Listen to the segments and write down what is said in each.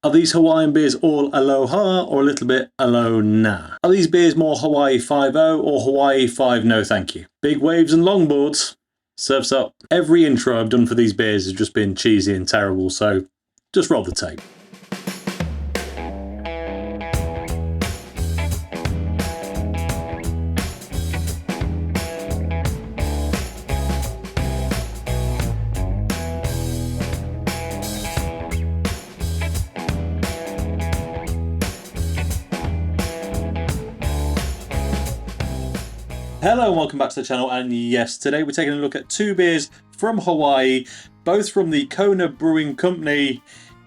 Are these Hawaiian beers all aloha or a little bit alo-na? Are these beers more Hawaii 5-0 or Hawaii 5 no thank you? Big waves and longboards? Surf's up. Every intro I've done for these beers has just been cheesy and terrible, so just roll the tape. Hello and welcome back to the channel, and yes, today we're taking a look at two beers from Hawaii, both from the Kona Brewing Company,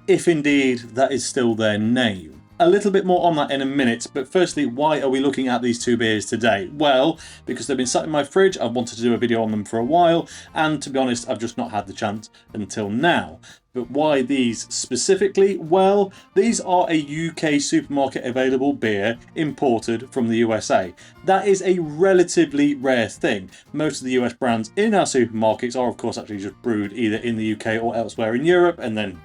if indeed that is still their name. A little bit more on that in a minute, but firstly, why are we looking at these two beers today? Well, because they've been sat in my fridge, I've wanted to do a video on them for a while, and to be honest, I've just not had the chance until now. But why these specifically? Well, these are a UK supermarket available beer imported from the USA. That is a relatively rare thing. Most of the US brands in our supermarkets are of course actually just brewed either in the UK or elsewhere in Europe and then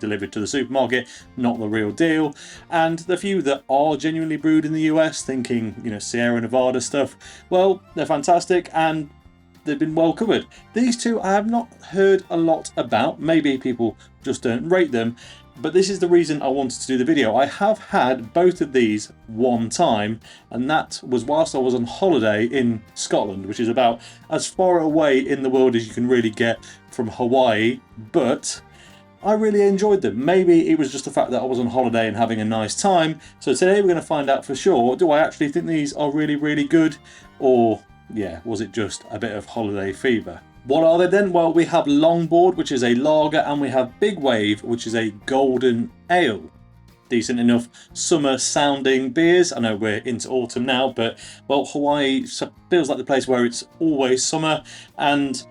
delivered to the supermarket, not the real deal. And the few that are genuinely brewed in the US, thinking, Sierra Nevada stuff, well, they're fantastic and they've been well covered. These two I have not heard a lot about. Maybe people just don't rate them, but this is the reason I wanted to do the video. I have had both of these one time, and that was whilst I was on holiday in Scotland, which is about as far away in the world as you can really get from Hawaii, but I really enjoyed them. Maybe it was just the fact that I was on holiday and having a nice time. So today we're going to find out for sure, do I actually think these are really, really good? Or, was it just a bit of holiday fever? What are they then? Well, we have Longboard, which is a lager, and we have Big Wave, which is a golden ale. Decent enough summer sounding beers. I know we're into autumn now, but well, Hawaii feels like the place where it's always summer. And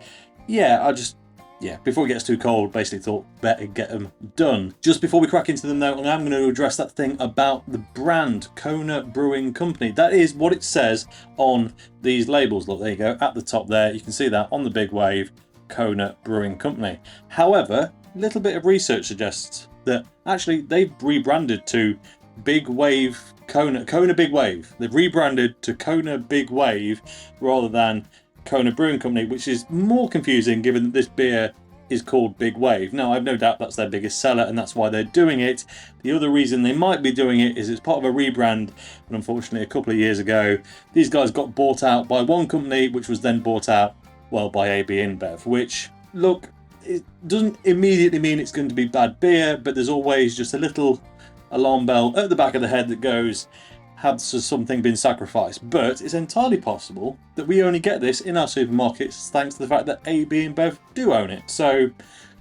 before it gets too cold, basically thought better get them done. Just before we crack into them though, I'm going to address that thing about the brand, Kona Brewing Company. That is what it says on these labels. Look, there you go, at the top there, you can see that on the Big Wave, Kona Brewing Company. However, a little bit of research suggests that actually they've rebranded to Big Wave Kona Big Wave. They've rebranded to Kona Big Wave rather than Kona Brewing Company, which is more confusing given that this beer is called Big Wave. Now, I've no doubt that's their biggest seller and that's why they're doing it. The other reason they might be doing it is it's part of a rebrand, but unfortunately a couple of years ago, these guys got bought out by one company, which was then bought out, well, by AB InBev, which, look, it doesn't immediately mean it's going to be bad beer, but there's always just a little alarm bell at the back of the head that goes, has something been sacrificed? But it's entirely possible that we only get this in our supermarkets thanks to the fact that AB InBev do own it. So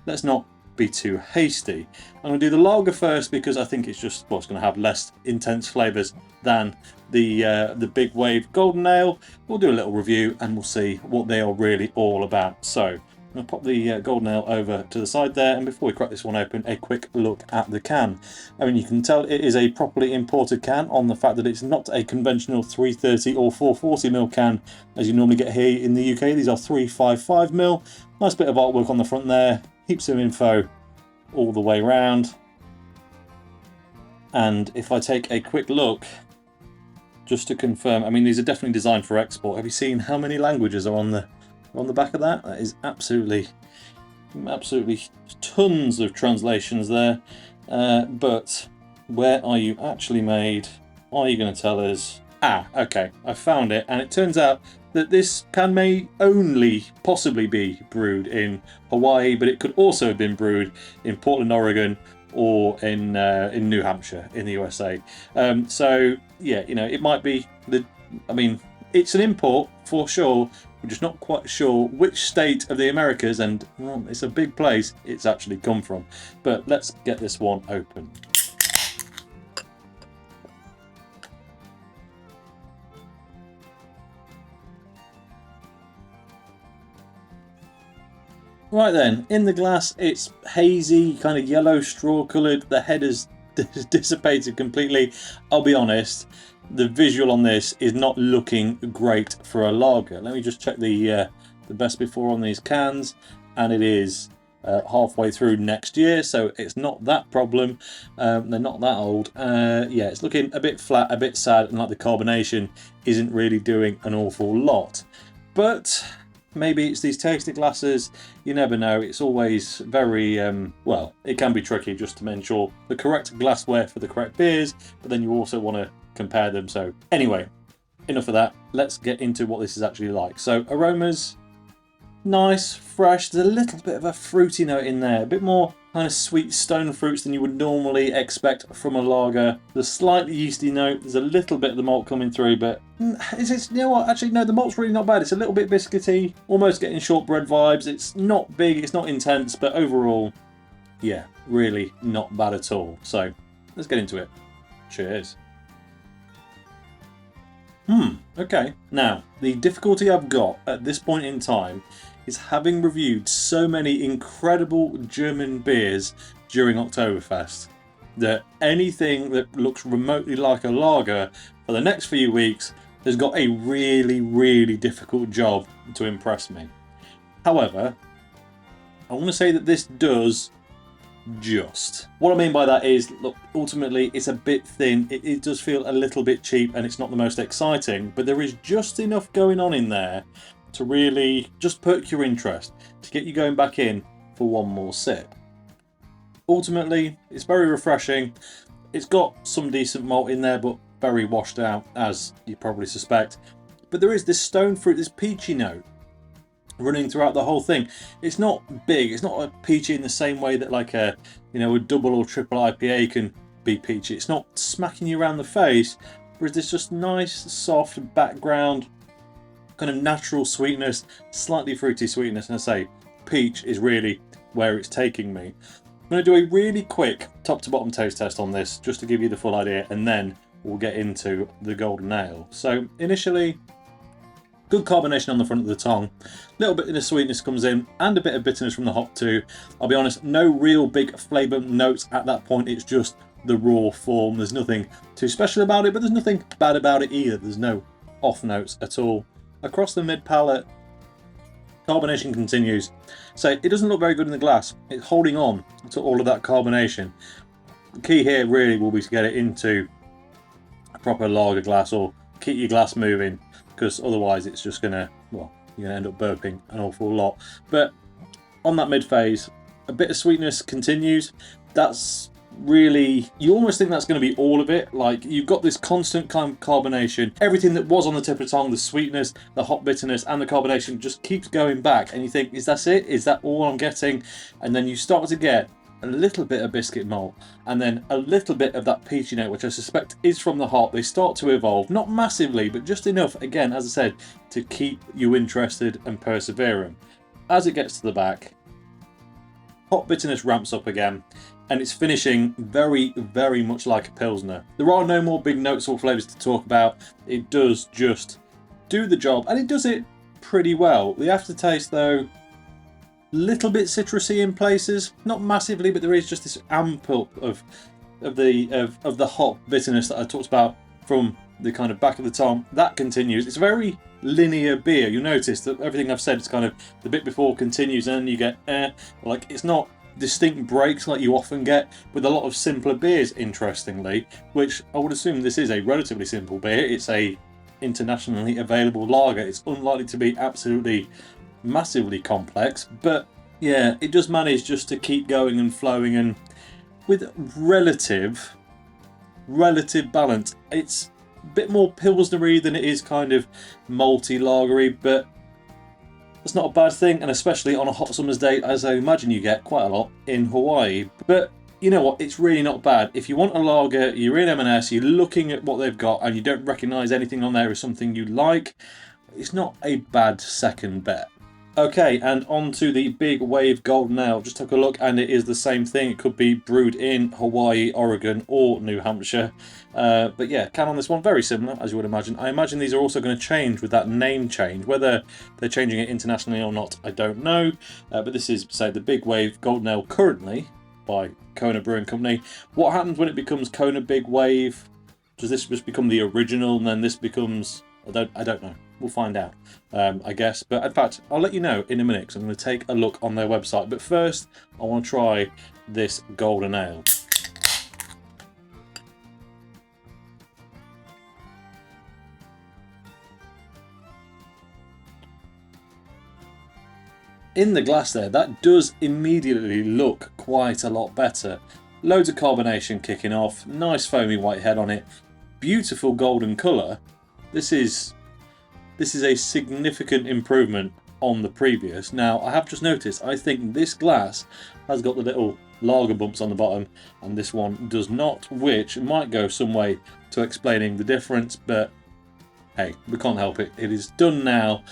let's not be too hasty. I'm going to do the lager first because I think it's just it's going to have less intense flavours than the Big Wave Golden Ale. We'll do a little review and we'll see what they are really all about. So I'm going to pop the golden ale over to the side there, and before we crack this one open, a quick look at the can. I mean, you can tell it is a properly imported can on the fact that it's not a conventional 330 or 440ml can as you normally get here in the UK. These are 355ml. Nice bit of artwork on the front there, heaps of info all the way around. And if I take a quick look, just to confirm, I mean, these are definitely designed for export. Have you seen how many languages are on the back of that? That is absolutely tons of translations there. But where are you actually made? Are you going to tell us? Okay, I found it, and it turns out that this can may only possibly be brewed in Hawaii, but it could also have been brewed in Portland, Oregon, or in New Hampshire in the USA. So yeah, it might be it's an import for sure. We're just not quite sure which state of the Americas, and it's a big place, it's actually come from. But let's get this one open. Right then, in the glass, it's hazy, kind of yellow straw coloured. The head is dissipated completely. I'll be honest, the visual on this is not looking great for a lager. Let me just check the best before on these cans, and it is halfway through next year, so it's not that problem. They're not that old. Yeah, it's looking a bit flat, a bit sad, and like the carbonation isn't really doing an awful lot. But maybe it's these tasting glasses, you never know. It's always very, well, it can be tricky just to ensure the correct glassware for the correct beers, but then you also want to compare them. So anyway, enough of that. Let's get into what this is actually like. So aromas, nice, fresh. There's a little bit of a fruity note in there, a bit more kind of sweet stone fruits than you would normally expect from a lager. There's a slightly yeasty note. There's a little bit of the malt coming through, but you know what? Actually, no, the malt's really not bad. It's a little bit biscuity, almost getting shortbread vibes. It's not big, it's not intense, but overall, yeah, really not bad at all. So let's get into it. Cheers. Okay. Now, the difficulty I've got at this point in time is having reviewed so many incredible German beers during Oktoberfest that anything that looks remotely like a lager for the next few weeks has got a really, really difficult job to impress me. However, I want to say that this does just. What I mean by that is, look, ultimately it's a bit thin, it does feel a little bit cheap, and it's not the most exciting, but there is just enough going on in there to really just perk your interest, to get you going back in for one more sip. Ultimately, it's very refreshing. It's got some decent malt in there, but very washed out, as you probably suspect. But there is this stone fruit, this peachy note running throughout the whole thing. It's not big, it's not a peachy in the same way that like a, you know, a double or triple IPA can be peachy. It's not smacking you around the face, whereas there's just nice, soft background, kind of natural sweetness, slightly fruity sweetness, and I say peach is really where it's taking me. I'm going to do a really quick top to bottom taste test on this, just to give you the full idea, and then we'll get into the golden ale. So initially, good carbonation on the front of the tongue, a little bit of the sweetness comes in, and a bit of bitterness from the hop too. I'll be honest, no real big flavour notes at that point, it's just the raw form. There's nothing too special about it, but there's nothing bad about it either. There's no off notes at all. Across the mid palate, carbonation continues. So it doesn't look very good in the glass. It's holding on to all of that carbonation. The key here really will be to get it into a proper lager glass, or keep your glass moving, because otherwise it's just gonna, well, you're gonna end up burping an awful lot. But on that mid phase, a bit of sweetness continues. That's really, you almost think that's going to be all of it. Like, you've got this constant kind of carbonation. Everything that was on the tip of the tongue, the sweetness, the hot bitterness, and the carbonation just keeps going back, and you think, is that it? Is that all I'm getting? And then you start to get a little bit of biscuit malt, and then a little bit of that peachy note, which I suspect is from the hop. They start to evolve, not massively, but just enough, again, as I said, to keep you interested and persevering. As it gets to the back, hot bitterness ramps up again, and it's finishing very, very much like a Pilsner. There are no more big notes or flavours to talk about. It does just do the job, and it does it pretty well. The aftertaste, though, little bit citrusy in places, not massively, but there is just this amp up of the hop bitterness that I talked about from the kind of back of the tongue. That continues. It's a very linear beer. You'll notice that everything I've said is kind of the bit before continues, and then you get like, it's not distinct breaks like you often get with a lot of simpler beers, interestingly, which I would assume this is a relatively simple beer. It's a internationally available lager. It's unlikely to be absolutely massively complex, but yeah, it does manage just to keep going and flowing, and with relative balance. It's a bit more pilsnery than it is kind of malty lagery, but that's not a bad thing, and especially on a hot summer's day, as I imagine you get quite a lot in Hawaii. But you know what, it's really not bad. If you want a lager, you're in M&S, you're looking at what they've got, and you don't recognise anything on there as something you like, it's not a bad second bet. Okay, and on to the Big Wave Golden Ale. Just took a look, and it is the same thing. It could be brewed in Hawaii, Oregon, or New Hampshire. But yeah, can on this one, very similar, as you would imagine. I imagine these are also going to change with that name change. Whether they're changing it internationally or not, I don't know. But this is, say, the Big Wave Golden Ale currently by Kona Brewing Company. What happens when it becomes Kona Big Wave? Does this just become the original, and then this becomes... I don't know. we'll find out, I guess. But in fact, I'll let you know in a minute, because I'm going to take a look on their website. But first, I want to try this golden ale. In the glass there, that does immediately look quite a lot better. Loads of carbonation kicking off, nice foamy white head on it, beautiful golden colour. This is a significant improvement on the previous. Now, I have just noticed, I think this glass has got the little lager bumps on the bottom, and this one does not, which might go some way to explaining the difference, but hey, we can't help it. It is done now,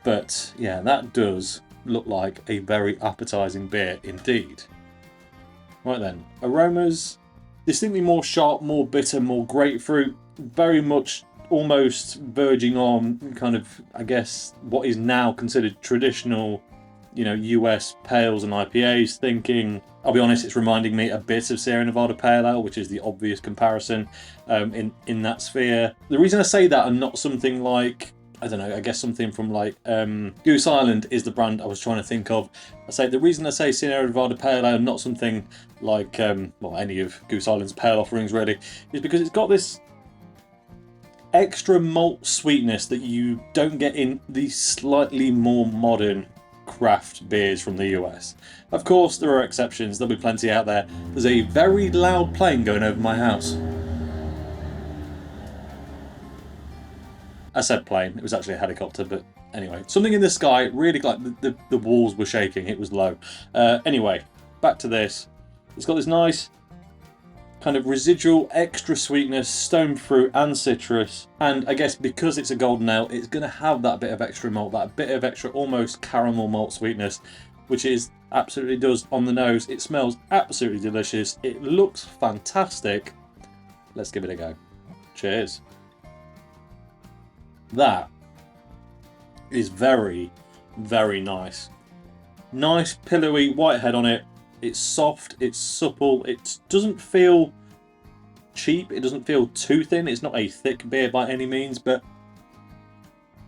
but yeah, that does look like a very appetizing beer indeed. Right then, aromas, distinctly more sharp, more bitter, more grapefruit, very much almost verging on kind of, I guess, what is now considered traditional, you know, US pales and IPAs thinking. I'll be honest, it's reminding me a bit of Sierra Nevada Pale Ale, which is the obvious comparison in that sphere. The reason I say that and not something like, I don't know, I guess something from like Goose Island is the brand I was trying to think of. I say the reason I say Sierra Nevada Pale Ale, not something like well, any of Goose Island's pale offerings really, is because it's got this extra malt sweetness that you don't get in the slightly more modern craft beers from the US. Of course, there are exceptions. There'll be plenty out there. There's a very loud plane going over my house. I said plane, it was actually a helicopter, but anyway. Something in the sky, really, like the walls were shaking, it was low. Anyway, back to this. It's got this nice kind of residual extra sweetness, stone fruit and citrus. And I guess because it's a golden ale, it's going to have that bit of extra malt, that bit of extra almost caramel malt sweetness, which is absolutely does on the nose. It smells absolutely delicious. It looks fantastic. Let's give it a go. Cheers. That is very, very nice. Nice pillowy white head on it. It's soft, it's supple, it doesn't feel cheap, it doesn't feel too thin. It's not a thick beer by any means, but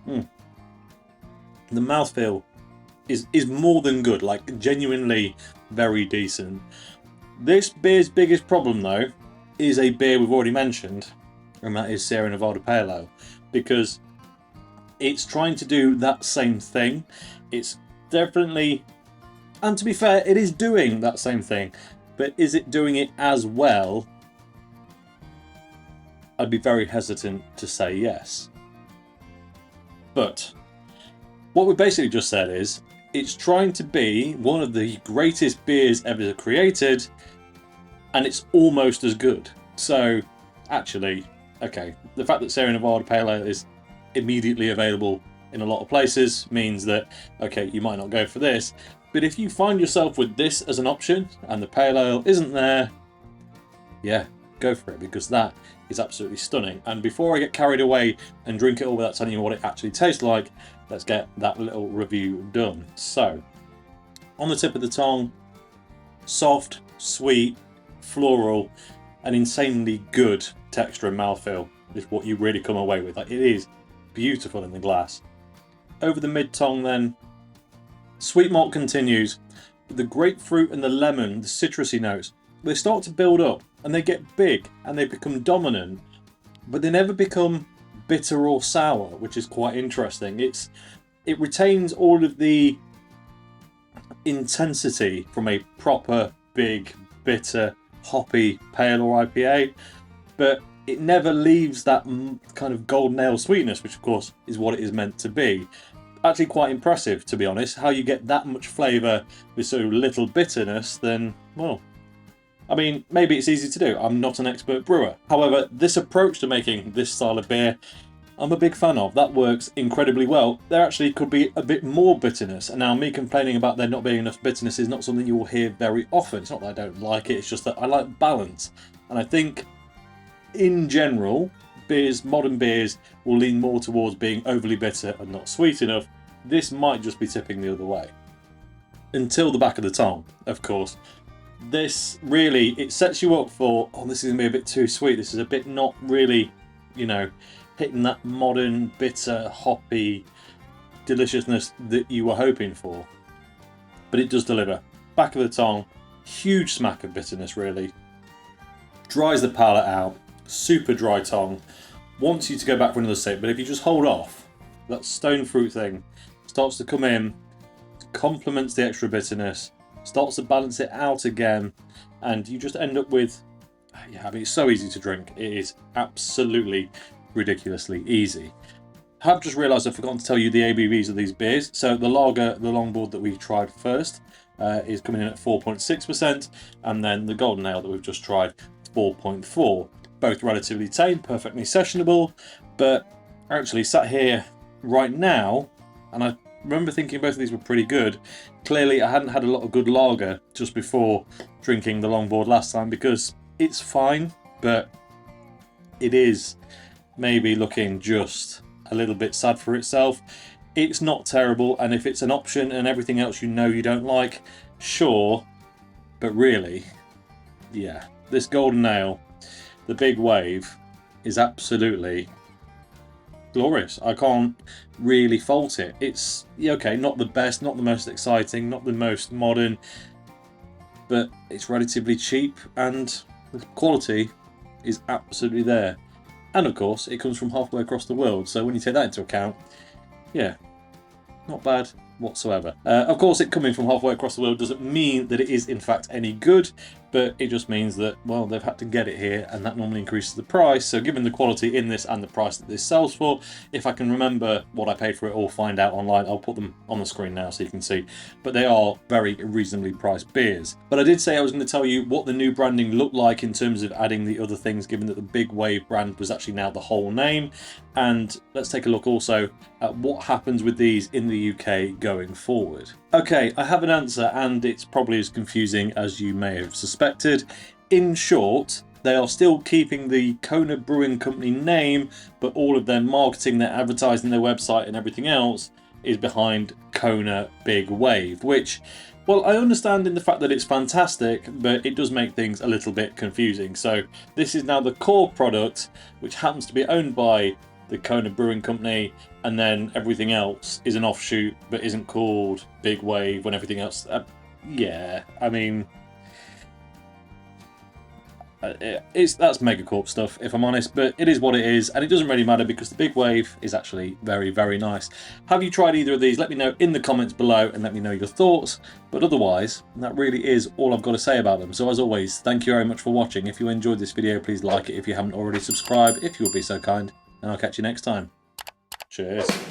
the mouthfeel is more than good, like genuinely very decent. This beer's biggest problem though is a beer we've already mentioned, and that is Sierra Nevada Pale Ale, because it's trying to do that same thing. It's definitely, and to be fair, it is doing that same thing, but is it doing it as well? I'd be very hesitant to say yes. But what we basically just said is, it's trying to be one of the greatest beers ever created, and it's almost as good. So, actually, okay, the fact that Sierra Nevada Pale Ale is immediately available in a lot of places means that, okay, you might not go for this, but if you find yourself with this as an option and the pale ale isn't there, yeah, go for it, because that is absolutely stunning. And before I get carried away and drink it all without telling you what it actually tastes like, let's get that little review done. So, on the tip of the tongue, soft, sweet, floral, and insanely good texture and mouthfeel is what you really come away with. Like, it is beautiful in the glass. Over the mid-tongue then, sweet malt continues. The grapefruit and the lemon, the citrusy notes, they start to build up and they get big and they become dominant, but they never become bitter or sour, which is quite interesting. It retains all of the intensity from a proper, big, bitter, hoppy, pale or IPA, but it never leaves that kind of golden ale sweetness, which of course is what it is meant to be. Actually quite impressive, to be honest, how you get that much flavour with so little bitterness. Then, well, I mean, maybe it's easy to do. I'm not an expert brewer. However, this approach to making this style of beer, I'm a big fan of. That works incredibly well. There actually could be a bit more bitterness. And now me complaining about there not being enough bitterness is not something you will hear very often. It's not that I don't like it, it's just that I like balance. And I think, in general, beers, modern beers, will lean more towards being overly bitter and not sweet enough. This might just be tipping the other way. Until the back of the tongue, of course. This really, it sets you up for, oh, this is going to be a bit too sweet. This is a bit not really, you know, hitting that modern, bitter, hoppy deliciousness that you were hoping for. But it does deliver. Back of the tongue, huge smack of bitterness really. Dries the palate out, super dry tongue. Wants you to go back for another sip, but if you just hold off, that stone fruit thing starts to come in, complements the extra bitterness, starts to balance it out again, and you just end up with, yeah, I mean, it's so easy to drink. It is absolutely ridiculously easy. I have just realised I've forgotten to tell you the ABVs of these beers. So the lager, the Longboard that we tried first, is coming in at 4.6%, and then the Golden Ale that we've just tried, 4.4%. Both relatively tame, perfectly sessionable, but actually sat here right now, and I remember thinking both of these were pretty good. Clearly I hadn't had a lot of good lager just before drinking the Longboard last time, because it's fine, but it is maybe looking just a little bit sad for itself. It's not terrible, and if it's an option and everything else you know you don't like, sure, but really, yeah, this Golden Ale, the Big Wave, is absolutely glorious. I can't really fault it. It's, okay, not the best, not the most exciting, not the most modern, but it's relatively cheap and the quality is absolutely there. And of course, it comes from halfway across the world, so when you take that into account, yeah, not bad whatsoever. Of course, it coming from halfway across the world doesn't mean that it is in fact any good, but it just means that, well, they've had to get it here, and that normally increases the price. So given the quality in this and the price that this sells for, if I can remember what I paid for it or find out online, I'll put them on the screen now so you can see. But they are very reasonably priced beers. But I did say I was going to tell you what the new branding looked like in terms of adding the other things, given that the Big Wave brand was actually now the whole name. And let's take a look also at what happens with these in the UK going forward. Okay, I have an answer, and it's probably as confusing as you may have suspected. In short, they are still keeping the Kona Brewing Company name, but all of their marketing, their advertising, their website and everything else is behind Kona Big Wave, which, well, I understand in the fact that it's fantastic, but it does make things a little bit confusing. So this is now the core product, which happens to be owned by the Kona Brewing Company, and then everything else is an offshoot but isn't called Big Wave when everything else, yeah, I mean, that's Megacorp stuff, if I'm honest, but it is what it is, and it doesn't really matter because the Big Wave is actually very, very nice. Have you tried either of these? Let me know in the comments below and let me know your thoughts. But otherwise, that really is all I've got to say about them. So as always, thank you very much for watching. If you enjoyed this video, please like it. If you haven't already, subscribe if you would be so kind, and I'll catch you next time. Cheers.